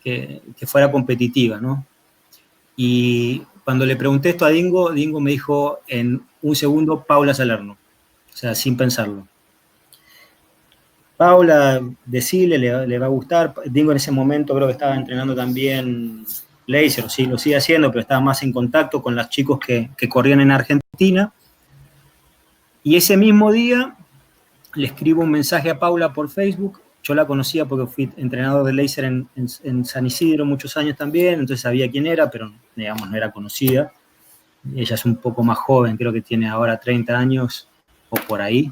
que fuera competitiva, ¿no? Y cuando le pregunté esto a Dingo, Dingo me dijo en un segundo, Paula Salerno, o sea, sin pensarlo. Paula, decile, le va a gustar. Dingo en ese momento creo que estaba entrenando también laser, sí, lo sigue haciendo, pero estaba más en contacto con los chicos que corrían en Argentina. Y ese mismo día le escribo un mensaje a Paula por Facebook. Yo la conocía porque fui entrenador de laser en San Isidro muchos años también, entonces sabía quién era, pero digamos no era conocida. Ella es un poco más joven, creo que tiene ahora 30 años o por ahí.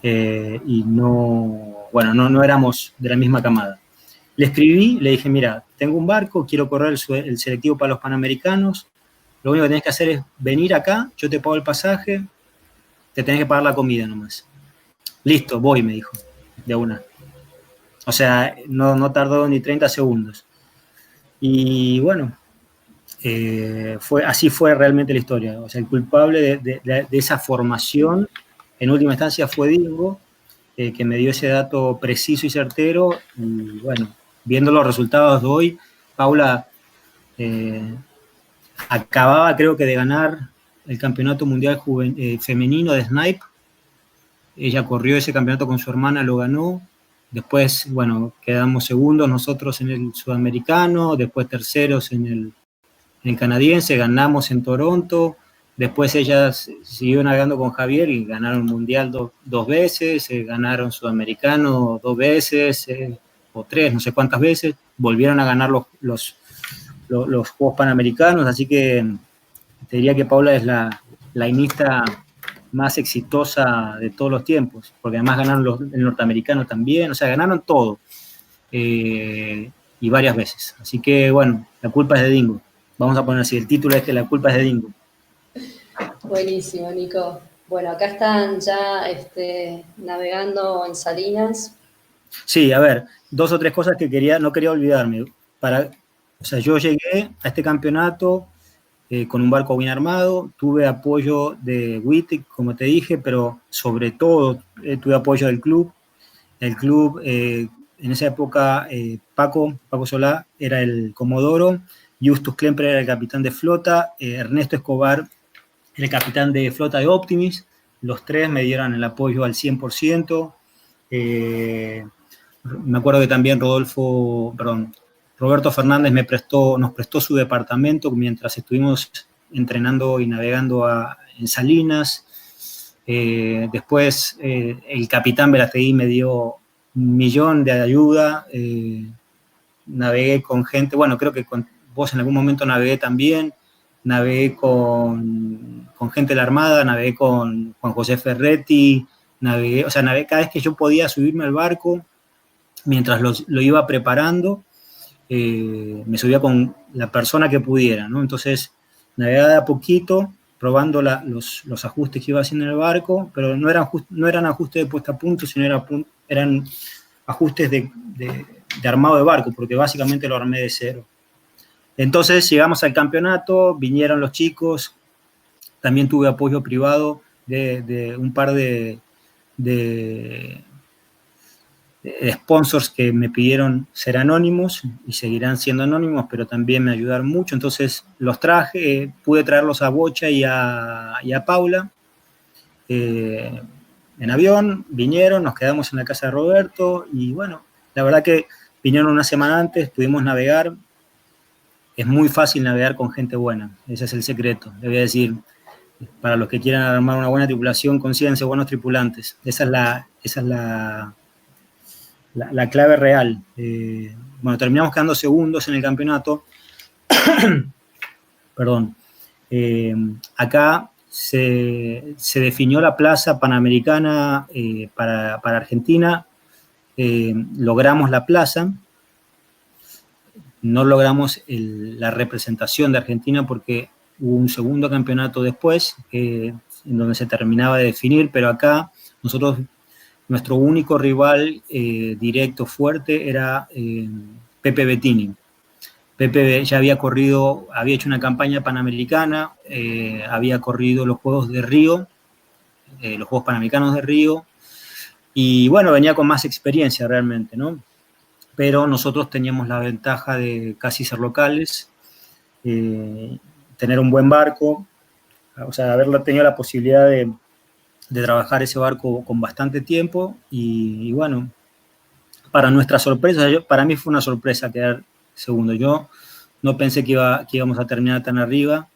Y no éramos de la misma camada. Le escribí, le dije, mira, tengo un barco, quiero correr el selectivo para los Panamericanos, lo único que tenés que hacer es venir acá, yo te pago el pasaje, te tenés que pagar la comida nomás. Listo, voy, me dijo, de una. O sea, no tardó ni 30 segundos. Y bueno, así fue realmente la historia. O sea, el culpable de esa formación, en última instancia, fue Dingo, que me dio ese dato preciso y certero. Y bueno, viendo los resultados de hoy, Paula acababa, creo que, de ganar el campeonato mundial femenino de snipe. Ella corrió ese campeonato con su hermana, lo ganó. Después, bueno, quedamos segundos nosotros en el sudamericano, después terceros en el canadiense, ganamos en Toronto. Después ellas siguió navegando con Javier y ganaron mundial dos veces, ganaron sudamericano 2 veces, o 3, no sé cuántas veces. Volvieron a ganar los Juegos Panamericanos, así que te diría que Paula es la inista más exitosa de todos los tiempos, porque además ganaron el norteamericano también, o sea, ganaron todo, y varias veces. Así que, bueno, la culpa es de Dingo. Vamos a poner así, el título es que la culpa es de Dingo. Buenísimo, Nico. Bueno, acá están ya navegando en Salinas. Sí, a ver, 2 o 3 cosas que no quería olvidarme. O sea, yo llegué a este campeonato con un barco bien armado, tuve apoyo de Wittig, como te dije, pero sobre todo tuve apoyo del club. El club, en esa época, Paco Solá era el comodoro, Justus Klemper era el capitán de flota, Ernesto Escobar era el capitán de flota de Optimis. Los 3 me dieron el apoyo al 100%. Me acuerdo que también Roberto Fernández nos prestó su departamento mientras estuvimos entrenando y navegando en Salinas. Después el capitán Berategui me dio 1 millón de ayuda. Navegué con gente, bueno, creo que con vos en algún momento navegué también. Navegué con gente de la Armada, navegué con Juan José Ferretti, navegué cada vez que yo podía subirme al barco, mientras lo iba preparando, me subía con la persona que pudiera, ¿no? Entonces, navegaba de a poquito, probando los ajustes que iba haciendo en el barco, pero no eran ajustes de puesta a punto, sino eran ajustes de armado de barco, porque básicamente lo armé de cero. Entonces, llegamos al campeonato, vinieron los chicos, también tuve apoyo privado de un par de sponsors que me pidieron ser anónimos y seguirán siendo anónimos, pero también me ayudaron mucho. Entonces los traje, pude traerlos a Bocha y a Paula en avión, vinieron, nos quedamos en la casa de Roberto y bueno, la verdad que vinieron una semana antes, pudimos navegar. Es muy fácil navegar con gente buena, ese es el secreto. Le voy a decir, para los que quieran armar una buena tripulación, consíganse buenos tripulantes. Esa es la clave real. Bueno, terminamos quedando segundos en el campeonato. Perdón. Acá se definió la plaza panamericana para Argentina. Logramos la plaza. No logramos la representación de Argentina porque hubo un segundo campeonato después, en donde se terminaba de definir, pero acá nuestro único rival directo fuerte era Pepe Bettini. Pepe ya había hecho una campaña panamericana, había corrido los Juegos de Río, los Juegos Panamericanos de Río, y bueno, venía con más experiencia realmente, ¿no? pero nosotros teníamos la ventaja de casi ser locales, tener un buen barco, o sea, haber tenido la posibilidad de trabajar ese barco con bastante tiempo y bueno, para nuestra sorpresa, para mí fue una sorpresa quedar segundo. Yo no pensé que íbamos a terminar tan arriba.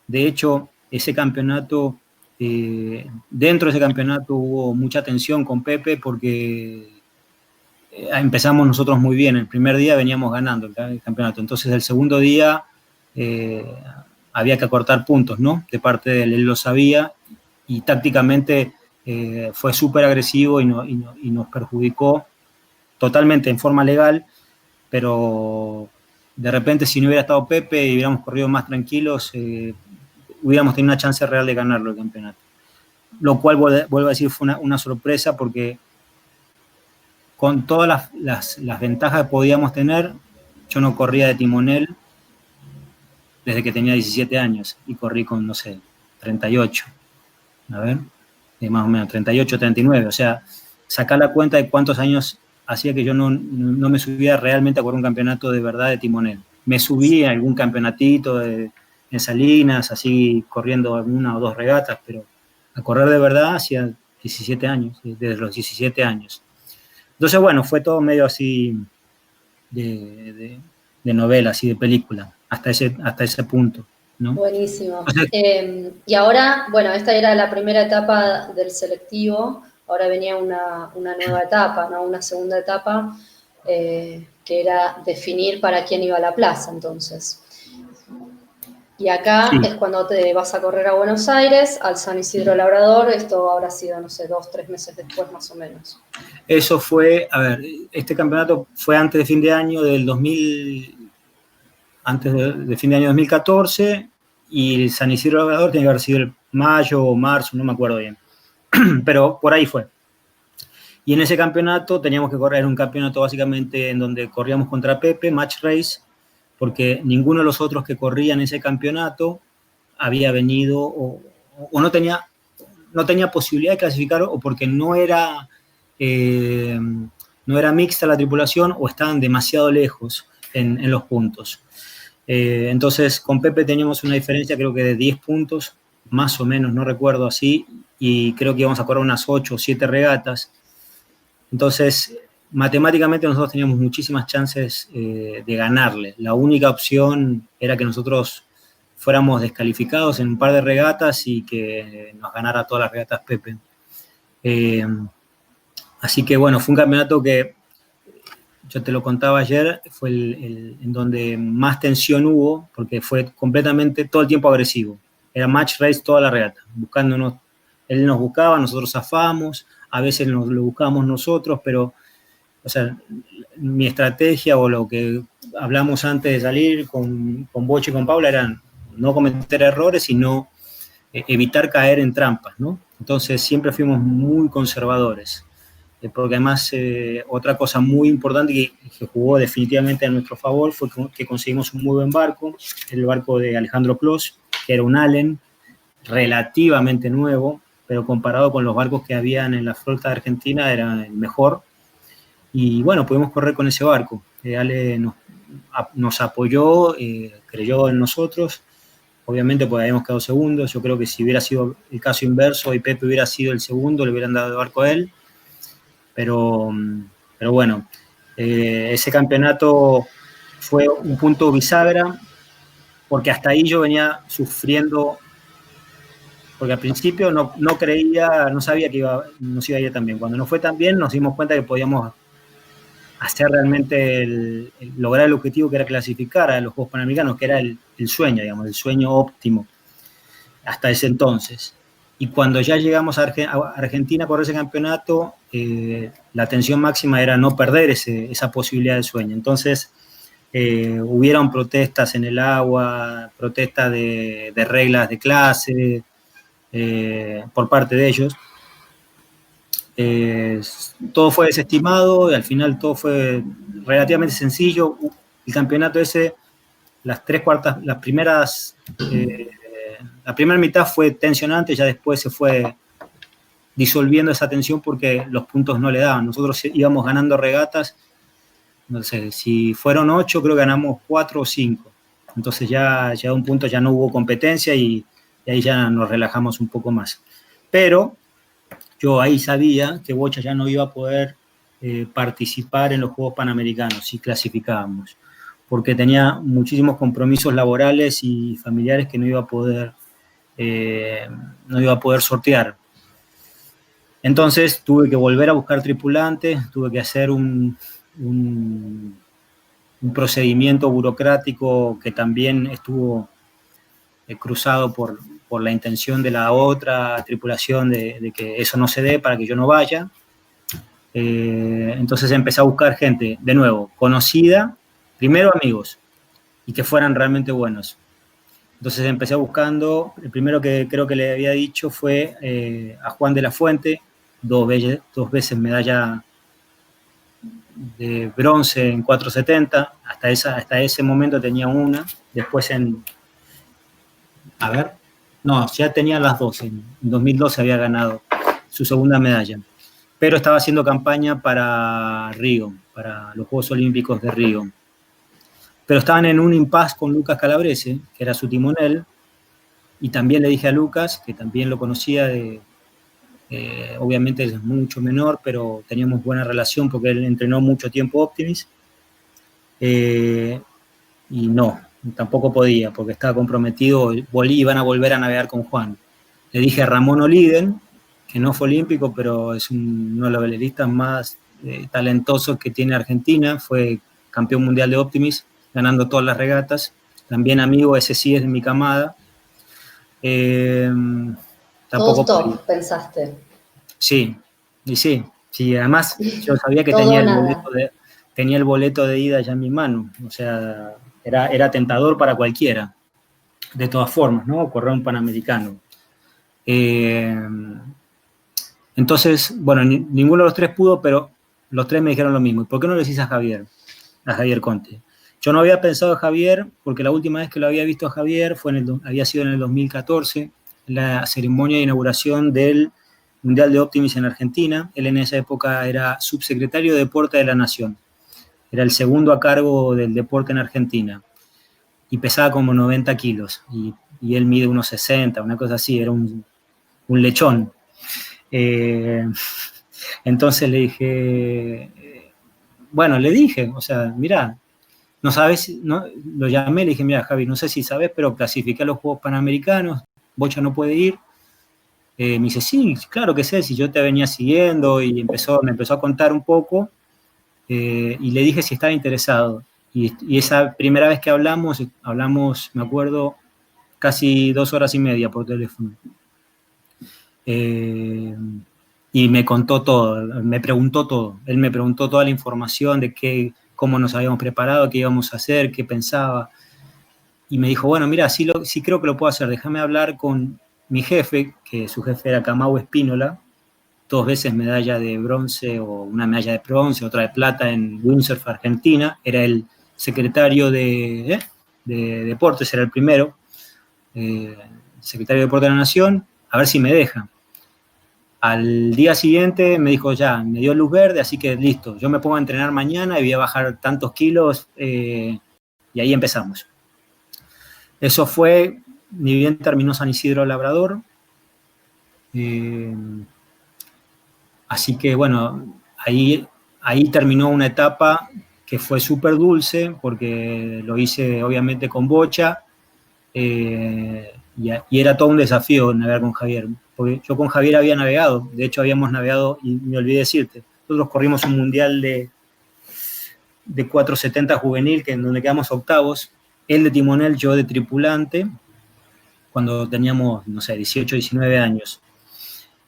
De hecho, ese campeonato, dentro de ese campeonato hubo mucha tensión con Pepe porque empezamos nosotros muy bien. El primer día veníamos ganando el campeonato. Entonces, el segundo día había que acortar puntos, ¿no? De parte de él lo sabía y tácticamente fue súper agresivo y nos perjudicó totalmente en forma legal, pero de repente si no hubiera estado Pepe y hubiéramos corrido más tranquilos, hubiéramos tenido una chance real de ganarlo el campeonato. Lo cual, vuelvo a decir, fue una sorpresa porque con todas las ventajas que podíamos tener, yo no corría de timonel desde que tenía 17 años y corrí con, no sé, 38. A ver, más o menos, 38, 39. O sea, sacar la cuenta de cuántos años hacía que yo no me subía realmente a correr un campeonato de verdad de timonel. Me subí a algún campeonatito en Salinas, así corriendo una o dos regatas, pero a correr de verdad hacía 17 años, desde los 17 años. Entonces, bueno, fue todo medio así de novela, así de película, hasta ese punto, ¿no? Buenísimo. O sea, y ahora, bueno, esta era la primera etapa del selectivo, ahora venía una nueva etapa, ¿no? Una segunda etapa, que era definir para quién iba a la plaza, entonces. Y acá sí, es cuando te vas a correr a Buenos Aires, al San Isidro Labrador, esto habrá sido, no sé, 2, 3 meses después más o menos. Eso fue, a ver, este campeonato fue antes de fin de año del 2000, antes de fin de año 2014, y el San Isidro Labrador tiene que haber sido el mayo o marzo, no me acuerdo bien, pero por ahí fue. Y en ese campeonato teníamos que correr un campeonato básicamente en donde corríamos contra Pepe, match race, porque ninguno de los otros que corrían ese campeonato había venido o no tenía posibilidad de clasificar o porque no era mixta la tripulación o estaban demasiado lejos en los puntos. Entonces, con Pepe teníamos una diferencia creo que de 10 puntos, más o menos, no recuerdo así, y creo que íbamos a correr unas 8 o 7 regatas. Entonces, matemáticamente nosotros teníamos muchísimas chances de ganarle. La única opción era que nosotros fuéramos descalificados en un par de regatas y que nos ganara todas las regatas Pepe. Así que bueno, fue un campeonato que, yo te lo contaba ayer, fue en donde más tensión hubo, porque fue completamente todo el tiempo agresivo. Era match race toda la regata, buscándonos. Él nos buscaba, nosotros zafábamos, a veces lo buscábamos nosotros, pero, o sea, mi estrategia o lo que hablamos antes de salir con Bocho y con Paula era no cometer errores, sino evitar caer en trampas, ¿no? Entonces siempre fuimos muy conservadores, porque además otra cosa muy importante que jugó definitivamente a nuestro favor fue que conseguimos un muy buen barco, el barco de Alejandro Clos, que era un Allen relativamente nuevo, pero comparado con los barcos que habían en la flota de Argentina era el mejor. Y bueno, pudimos correr con ese barco. Ale nos apoyó, creyó en nosotros. Obviamente, pues habíamos quedado segundos. Yo creo que si hubiera sido el caso inverso y Pepe hubiera sido el segundo, le hubieran dado el barco a él. Pero bueno, ese campeonato fue un punto bisagra, porque hasta ahí yo venía sufriendo, porque al principio no creía, no sabía que nos iba a ir tan bien. Cuando nos fue tan bien, nos dimos cuenta que podíamos hacer realmente lograr el objetivo que era clasificar a los Juegos Panamericanos, que era el sueño, digamos, el sueño óptimo hasta ese entonces. Y cuando ya llegamos a Argentina por ese campeonato, la tensión máxima era no perder esa posibilidad de sueño. Entonces, hubieron protestas en el agua, protestas de reglas de clase por parte de ellos. Todo fue desestimado y al final todo fue relativamente sencillo. El campeonato ese, la primera mitad fue tensionante, ya después se fue disolviendo esa tensión porque los puntos no le daban. Nosotros íbamos ganando regatas no sé, si fueron 8, creo que ganamos 4 o 5. Entonces ya a un punto ya no hubo competencia y ahí ya nos relajamos un poco más. Pero yo ahí sabía que Bocha ya no iba a poder participar en los Juegos Panamericanos si clasificábamos, porque tenía muchísimos compromisos laborales y familiares que no iba a poder sortear. Entonces tuve que volver a buscar tripulantes, tuve que hacer un procedimiento burocrático que también estuvo cruzado por la intención de la otra tripulación de que eso no se dé para que yo no vaya. Entonces empecé a buscar gente, de nuevo, conocida, primero amigos, y que fueran realmente buenos. Entonces empecé buscando, el primero que creo que le había dicho fue a Juan de la Fuente, dos veces medalla de bronce en 470, hasta ese momento tenía una, después ya tenía las dos, en 2012 había ganado su segunda medalla, pero estaba haciendo campaña para Río, para los Juegos Olímpicos de Río. Pero estaban en un impasse con Lucas Calabrese, que era su timonel, y también le dije a Lucas, que también lo conocía, obviamente es mucho menor, pero teníamos buena relación porque él entrenó mucho tiempo Optimis, y no, tampoco podía, porque estaba comprometido, iban a volver a navegar con Juan. Le dije a Ramón Oliden, que no fue olímpico, pero es uno de los veleristas más talentosos que tiene Argentina, fue campeón mundial de Optimis, ganando todas las regatas, también amigo, ese sí es de mi camada. Todos top, pensaste. Sí, y sí, además yo sabía que tenía el boleto de ida ya en mi mano, o sea, era tentador para cualquiera, de todas formas, ¿no? Correr un Panamericano. Entonces, bueno, ninguno de los tres pudo, pero los tres me dijeron lo mismo. ¿Y por qué no le decís a Javier Conte? Yo no había pensado en Javier, porque la última vez que lo había visto a Javier había sido en el 2014, la ceremonia de inauguración del Mundial de Optimis en Argentina. Él en esa época era subsecretario de Deporte de la Nación. Era el segundo a cargo del deporte en Argentina. Y pesaba como 90 kilos. Y él mide unos 60, una cosa así. Era un lechón. Entonces le dije, o sea, mirá, no sabes, no, lo llamé, le dije, mira, Javi, no sé si sabes, pero clasifiqué a los Juegos Panamericanos, Bocha no puede ir. Me dice, sí, claro que sé, si yo te venía siguiendo, y me empezó a contar un poco, y le dije si estaba interesado. Y esa primera vez que hablamos, me acuerdo, casi 2 horas y media por teléfono. Y me contó todo, me preguntó todo. Él me preguntó toda la información de cómo nos habíamos preparado, qué íbamos a hacer, qué pensaba. Y me dijo, bueno, mira, sí creo que lo puedo hacer, déjame hablar con mi jefe, que su jefe era Camau Espínola, 2 veces medalla de bronce, o una medalla de bronce, otra de plata en windsurf Argentina, era el secretario de Deportes, era el primero, secretario de Deportes de la Nación, a ver si me deja. Al día siguiente me dijo, ya, me dio luz verde, así que listo, yo me pongo a entrenar mañana y voy a bajar tantos kilos, y ahí empezamos. Eso fue, ni bien terminó San Isidro Labrador, así que bueno, ahí terminó una etapa que fue súper dulce, porque lo hice obviamente con Bocha, y era todo un desafío navegar con Javier, porque yo con Javier había navegado, de hecho habíamos navegado, y me olvidé decirte, nosotros corrimos un mundial de 470 juvenil, en donde quedamos octavos, él de timonel, yo de tripulante, cuando teníamos, no sé, 18, 19 años.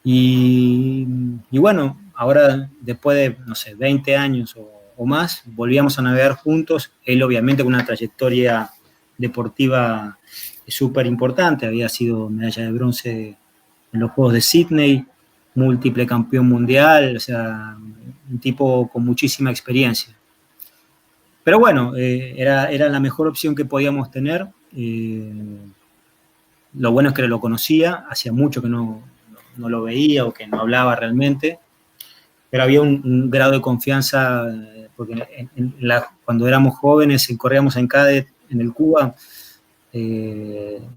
Y bueno, ahora después de, no sé, 20 años o más, volvíamos a navegar juntos, él obviamente con una trayectoria deportiva súper importante, había sido medalla de bronce en los Juegos de Sydney, múltiple campeón mundial, o sea, un tipo con muchísima experiencia. Pero bueno, era la mejor opción que podíamos tener. Lo bueno es que lo conocía, hacía mucho que no lo veía o que no hablaba realmente, pero había un grado de confianza porque cuando éramos jóvenes y corríamos en CADE en el Cuba, en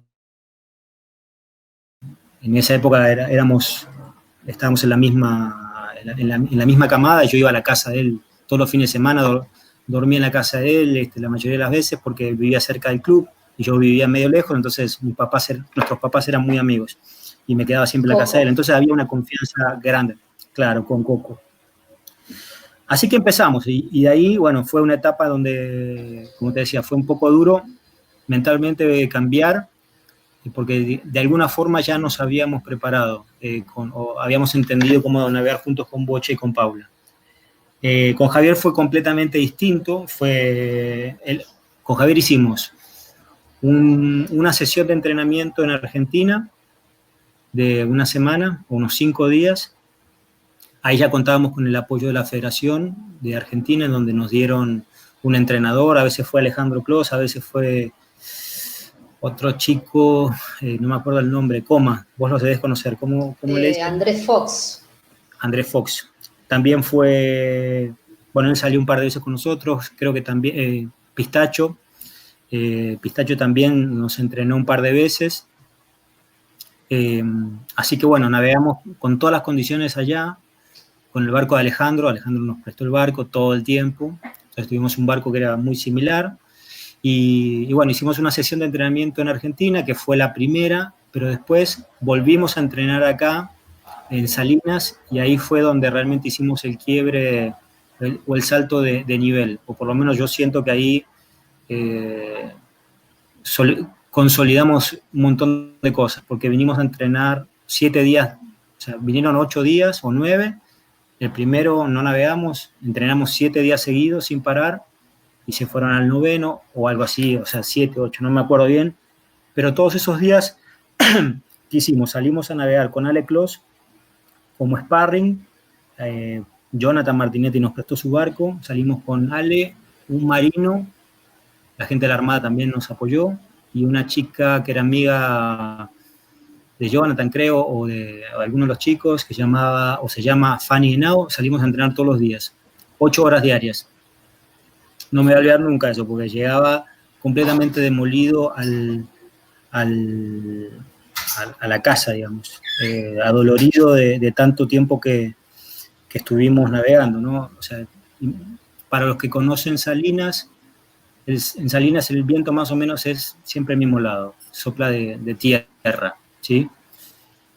esa época estábamos en la misma camada, yo iba a la casa de él todos los fines de semana, dormía en la casa de él la mayoría de las veces porque vivía cerca del club y yo vivía medio lejos, entonces nuestros papás eran muy amigos y me quedaba siempre en la casa de él, entonces había una confianza grande, claro, con Coco. Así que empezamos y de ahí, bueno, fue una etapa donde, como te decía, fue un poco duro mentalmente cambiar, porque de alguna forma ya nos habíamos preparado o habíamos entendido cómo navegar juntos con Bocha y con Paula. Con Javier fue completamente distinto. Con Javier hicimos una sesión de entrenamiento en Argentina de una semana, unos 5 días. Ahí ya contábamos con el apoyo de la Federación de Argentina, en donde nos dieron un entrenador. A veces fue Alejandro Clos, a veces fue otro chico, no me acuerdo el nombre, Coma, vos lo debés conocer, ¿cómo le dicen? Andrés Fox. Andrés Fox. También fue, bueno, él salió un par de veces con nosotros, creo que también Pistacho. Pistacho también nos entrenó un par de veces. Así que bueno, navegamos con todas las condiciones allá, con el barco de Alejandro nos prestó el barco todo el tiempo, entonces tuvimos un barco que era muy similar. Y bueno, hicimos una sesión de entrenamiento en Argentina, que fue la primera, pero después volvimos a entrenar acá, en Salinas, y ahí fue donde realmente hicimos el quiebre o el salto de nivel, o por lo menos yo siento que ahí consolidamos un montón de cosas, porque vinimos a entrenar 7 días, o sea, vinieron 8 días o 9, el primero no navegamos, entrenamos 7 días seguidos sin parar, y se fueron al 9º o algo así, o sea, 7, 8, no me acuerdo bien, pero todos esos días, ¿qué hicimos? Salimos a navegar con Ale Clos como sparring, Jonathan Martinetti nos prestó su barco, salimos con Ale, un marino, la gente de la Armada también nos apoyó, y una chica que era amiga de Jonathan, creo, o de alguno de los chicos, que se llama Fanny Henao, salimos a entrenar todos los días, 8 horas diarias. No me voy a olvidar nunca eso, porque llegaba completamente demolido a la casa, digamos, adolorido de tanto tiempo que estuvimos navegando, ¿no? O sea, para los que conocen Salinas, en Salinas el viento más o menos es siempre al mismo lado, sopla de tierra, ¿sí?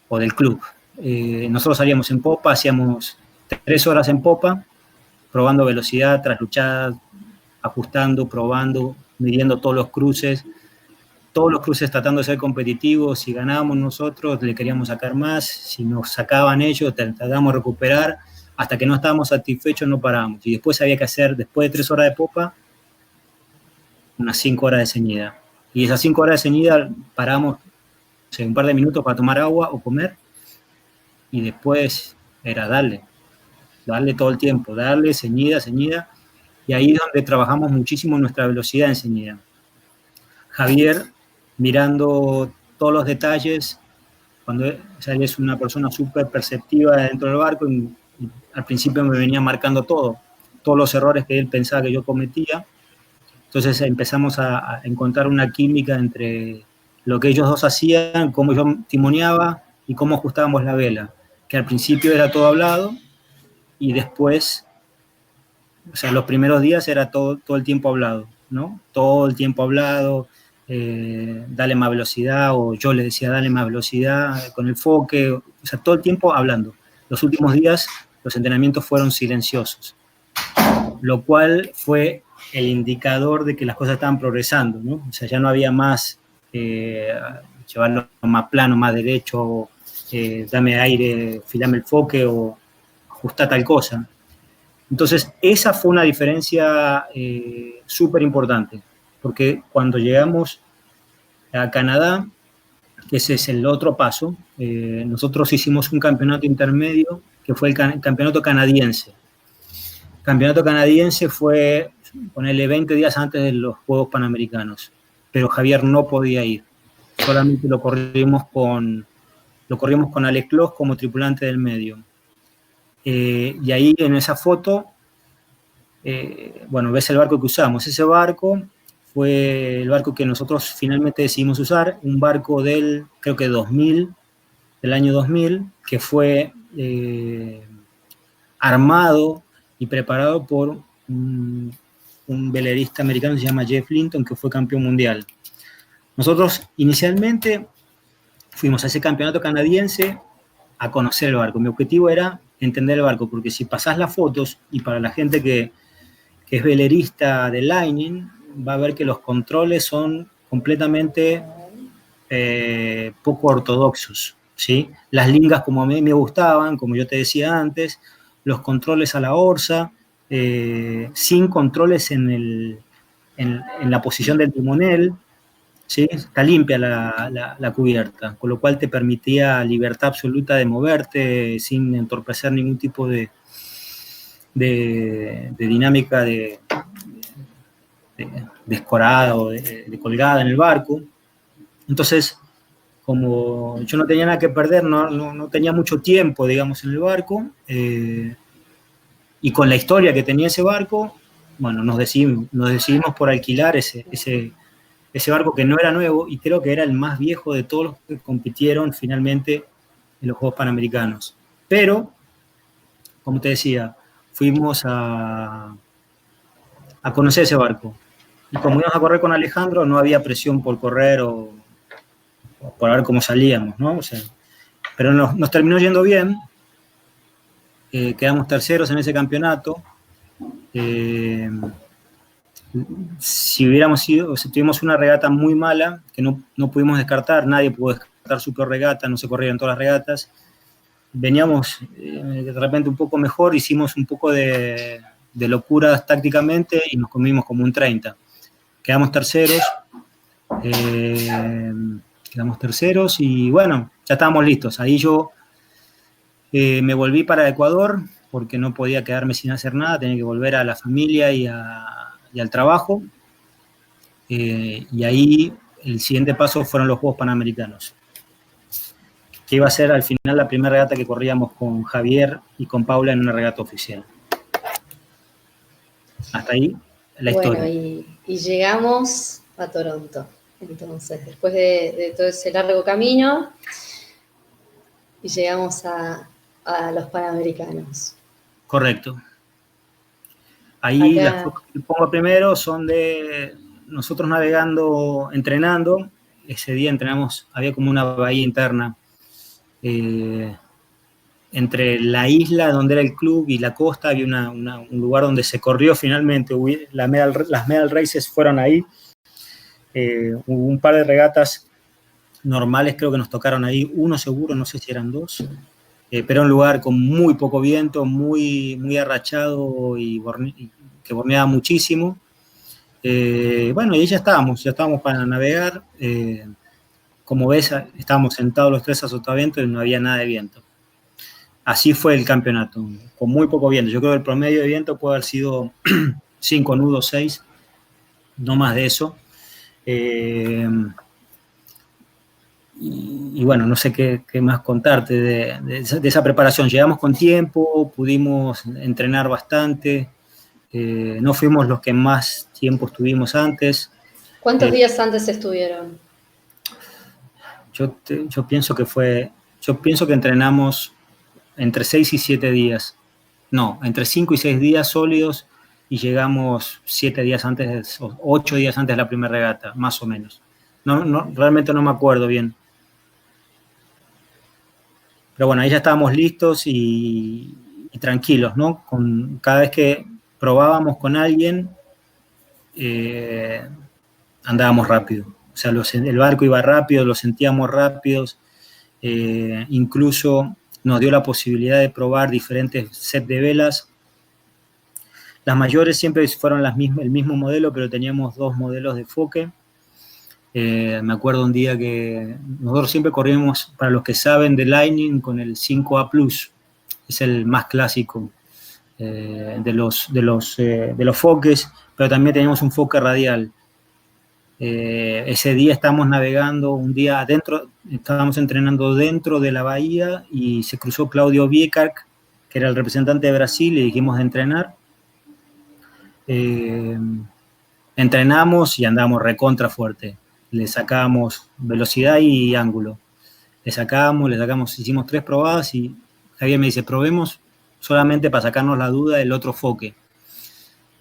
O del club. Nosotros salíamos en popa, hacíamos 3 horas en popa, probando velocidad, trasluchadas, ajustando, probando, midiendo todos los cruces tratando de ser competitivos. Si ganábamos nosotros, le queríamos sacar más, si nos sacaban ellos, tratábamos de recuperar, hasta que no estábamos satisfechos no parábamos. Y después había que hacer, después de 3 horas de popa, unas 5 horas de ceñida. Y esas 5 horas de ceñida paramos, o sea, un par de minutos para tomar agua o comer, y después era darle todo el tiempo, darle, ceñida, y ahí es donde trabajamos muchísimo nuestra velocidad en ceñida. Javier, mirando todos los detalles, él es una persona súper perceptiva dentro del barco, y al principio me venía marcando todos los errores que él pensaba que yo cometía. Entonces empezamos a encontrar una química entre lo que ellos dos hacían, cómo yo timoneaba y cómo ajustábamos la vela, que al principio era todo hablado, y después, o sea, los primeros días era todo el tiempo hablado, ¿no? Todo el tiempo hablado, dale más velocidad, o yo le decía dale más velocidad con el foque, o sea, todo el tiempo hablando. Los últimos días los entrenamientos fueron silenciosos, lo cual fue el indicador de que las cosas estaban progresando, ¿no? O sea, ya no había más llevarlo más plano, más derecho, dame aire, filame el foque, o ajustá tal cosa. Entonces, esa fue una diferencia súper importante, porque cuando llegamos a Canadá, ese es el otro paso, nosotros hicimos un campeonato intermedio, que fue el campeonato canadiense. El campeonato canadiense fue, ponerle 20 días antes de los Juegos Panamericanos, pero Javier no podía ir, solamente lo corrimos con Alex Clos como tripulante del medio. Y ahí en esa foto bueno, ves el barco que usamos. Ese barco fue el barco que nosotros finalmente decidimos usar, un barco creo que del año 2000, que fue armado y preparado por un velerista americano que se llama Jeff Linton, que fue campeón mundial. Nosotros inicialmente fuimos a ese campeonato canadiense a conocer el barco. Mi objetivo era entender el barco, porque si pasás las fotos, y para la gente que es velerista de Lightning, va a ver que los controles son completamente poco ortodoxos, ¿sí? Las lingas como a mí me gustaban, como yo te decía antes, los controles a la orza, sin controles en la posición del timonel, ¿sí? Está limpia la cubierta, con lo cual te permitía libertad absoluta de moverte sin entorpecer ningún tipo de dinámica de escorada o de colgada en el barco. Entonces, como yo no tenía nada que perder, no tenía mucho tiempo, digamos, en el barco, y con la historia que tenía ese barco, bueno, nos decidimos por alquilar ese barco, que no era nuevo, y creo que era el más viejo de todos los que compitieron finalmente en los Juegos Panamericanos. Pero, como te decía, fuimos a conocer ese barco. Y como íbamos a correr con Alejandro, no había presión por correr o por ver cómo salíamos, ¿no? O sea, pero nos terminó yendo bien. Quedamos terceros en ese campeonato. Si tuvimos una regata muy mala, que no pudimos descartar, nadie pudo descartar su peor regata, no se corrieron todas las regatas. Veníamos de repente un poco mejor, hicimos un poco de locuras tácticamente y nos comimos como un 30. Quedamos terceros y bueno, ya estábamos listos. Ahí yo me volví para Ecuador porque no podía quedarme sin hacer nada, tenía que volver a la familia y al trabajo. Y ahí el siguiente paso fueron los Juegos Panamericanos, que iba a ser al final la primera regata que corríamos con Javier y con Paula en una regata oficial. Hasta ahí la historia. Bueno, y llegamos a Toronto. Entonces, después de todo ese largo camino, y llegamos a los Panamericanos. Correcto. Ahí las fotos que pongo primero son de nosotros navegando, entrenando. Ese día entrenamos, había como una bahía interna entre la isla donde era el club y la costa. Había un lugar donde se corrió finalmente. Las medal races fueron ahí. Hubo un par de regatas normales, creo que nos tocaron ahí, uno seguro, no sé si eran dos, pero era un lugar con muy poco viento, muy, muy arrachado y que borneaba muchísimo. Bueno, y ahí ya estábamos para navegar. Como ves, estábamos sentados los tres a sotavento y no había nada de viento. Así fue el campeonato, con muy poco viento. Yo creo que el promedio de viento puede haber sido 5 nudos, 6, no más de eso. Y bueno, no sé qué más contarte de esa preparación. Llegamos con tiempo, pudimos entrenar bastante, no fuimos los que más tiempo estuvimos antes. ¿Cuántos días antes estuvieron? Yo pienso que entrenamos entre 6 y 7 días. No, entre 5 y 6 días sólidos, y llegamos 7 días antes, 8 días antes de la primera regata, más o menos. Realmente no me acuerdo bien. Pero bueno, ahí ya estábamos listos y tranquilos, ¿no? Cada vez que probábamos con alguien, andábamos rápido. O sea, el barco iba rápido, lo sentíamos rápidos. Incluso nos dio la posibilidad de probar diferentes sets de velas. Las mayores siempre fueron el mismo modelo, pero teníamos 2 modelos de foque. Me acuerdo un día que nosotros siempre corríamos, para los que saben de Lightning, con el 5A Plus. Es el más clásico de los foques, pero también teníamos un foque radial. Ese día estábamos navegando, un día adentro, estábamos entrenando dentro de la bahía y se cruzó Claudio Viecark, que era el representante de Brasil, y dijimos de entrenar. entrenamos y andamos recontra fuerte. Le sacábamos velocidad y ángulo. Le sacábamos, hicimos 3 probadas y Javier me dice, probemos solamente para sacarnos la duda del otro foque.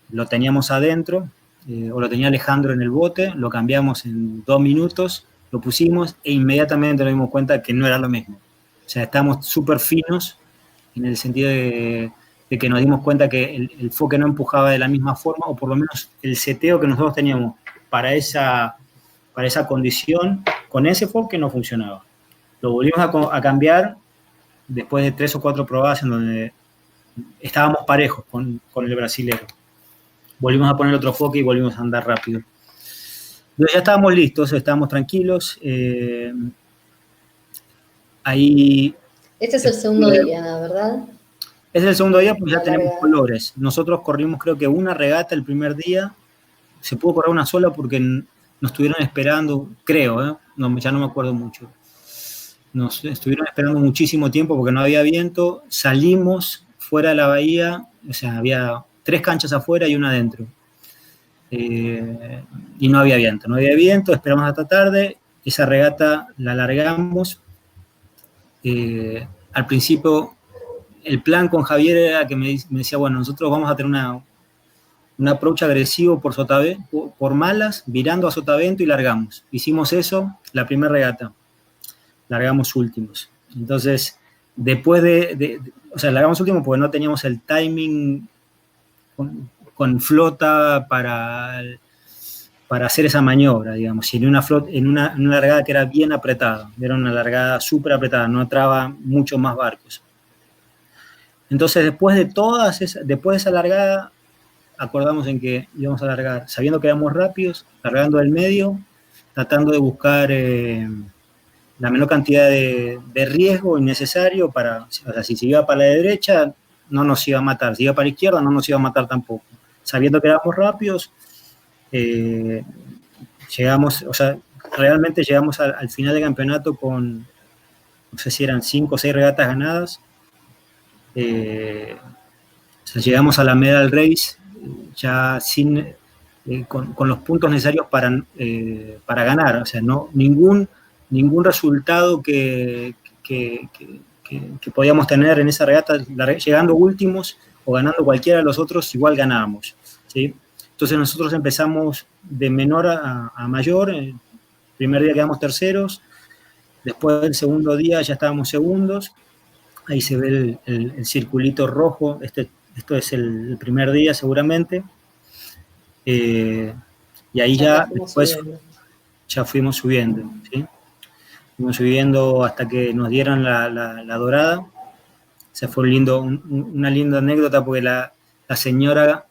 Lo teníamos adentro, o lo tenía Alejandro en el bote, lo cambiamos en 2 minutos, lo pusimos e inmediatamente nos dimos cuenta que no era lo mismo. O sea, estamos súper finos en el sentido de que nos dimos cuenta que el foque no empujaba de la misma forma, o por lo menos el seteo que nosotros teníamos para esa condición, con ese foque no funcionaba. Lo volvimos a cambiar después de 3 o 4 probadas en donde estábamos parejos con el brasilero. Volvimos a poner otro foque y volvimos a andar rápido. Entonces ya estábamos listos, estábamos tranquilos. Ahí... Este es el segundo día, ¿verdad? Es el segundo día porque ya tenemos colores. Nosotros corrimos creo que una regata el primer día. Se pudo correr una sola porque nos estuvieron esperando, creo, ya no me acuerdo mucho. Nos estuvieron esperando muchísimo tiempo porque no había viento. Salimos fuera de la bahía, o sea, había 3 canchas afuera y una adentro. Y no había viento, esperamos hasta tarde. Esa regata la largamos. Al principio, el plan con Javier era que me decía, bueno, nosotros vamos a tener un approach agresivo por malas, virando a sotavento y largamos. Hicimos eso la primera regata. Largamos últimos. Entonces, después o sea, largamos últimos porque no teníamos el timing con flota para hacer esa maniobra, digamos. Y en una largada que era bien apretada, era una largada súper apretada, no entraba mucho más barcos. Entonces, después de esa largada, acordamos en que íbamos a largar, sabiendo que éramos rápidos, largando del medio, tratando de buscar la menor cantidad de riesgo innecesario o sea, si se iba para la derecha, no nos iba a matar, si iba para la izquierda, no nos iba a matar tampoco. Sabiendo que éramos rápidos, llegamos, o sea, realmente llegamos al final del campeonato con, no sé si eran 5 o 6 regatas ganadas. O sea, llegamos a la medal race ya con los puntos necesarios para ganar. O sea, ningún resultado que podíamos tener en esa regata, llegando últimos o ganando cualquiera de los otros, igual ganábamos, ¿sí? Entonces nosotros empezamos de menor a mayor. El primer día quedamos terceros, después del segundo día ya estábamos segundos. Ahí se ve el circulito rojo, esto es el primer día seguramente. Y ahí ya después ya fuimos subiendo, ¿sí? Fuimos subiendo hasta que nos dieron la dorada. O sea, fue una linda anécdota porque la señora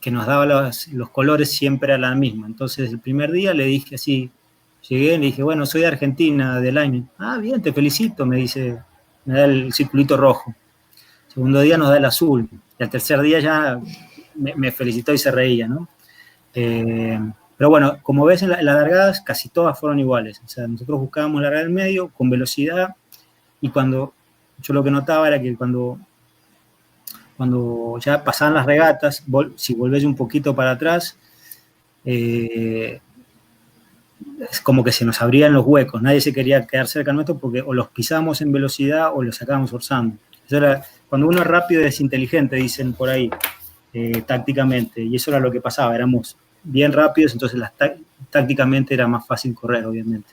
que nos daba los colores siempre era la misma. Entonces el primer día le dije así, llegué y le dije, bueno, soy de Argentina, del año. Ah, bien, te felicito, me dice, me da el circulito rojo. El segundo día nos da el azul. Y al tercer día ya me felicitó y se reía, ¿no? Pero bueno, como ves en las largadas, casi todas fueron iguales. O sea, nosotros buscábamos largar el medio con velocidad, y yo lo que notaba era que cuando ya pasaban las regatas, si volvés un poquito para atrás, es como que se nos abrían los huecos. Nadie se quería quedar cerca nuestro porque o los pisábamos en velocidad o los sacábamos forzando. Eso era, cuando uno es rápido es inteligente, dicen por ahí, tácticamente, y eso era lo que pasaba. Éramos bien rápidos, entonces tácticamente era más fácil correr, obviamente.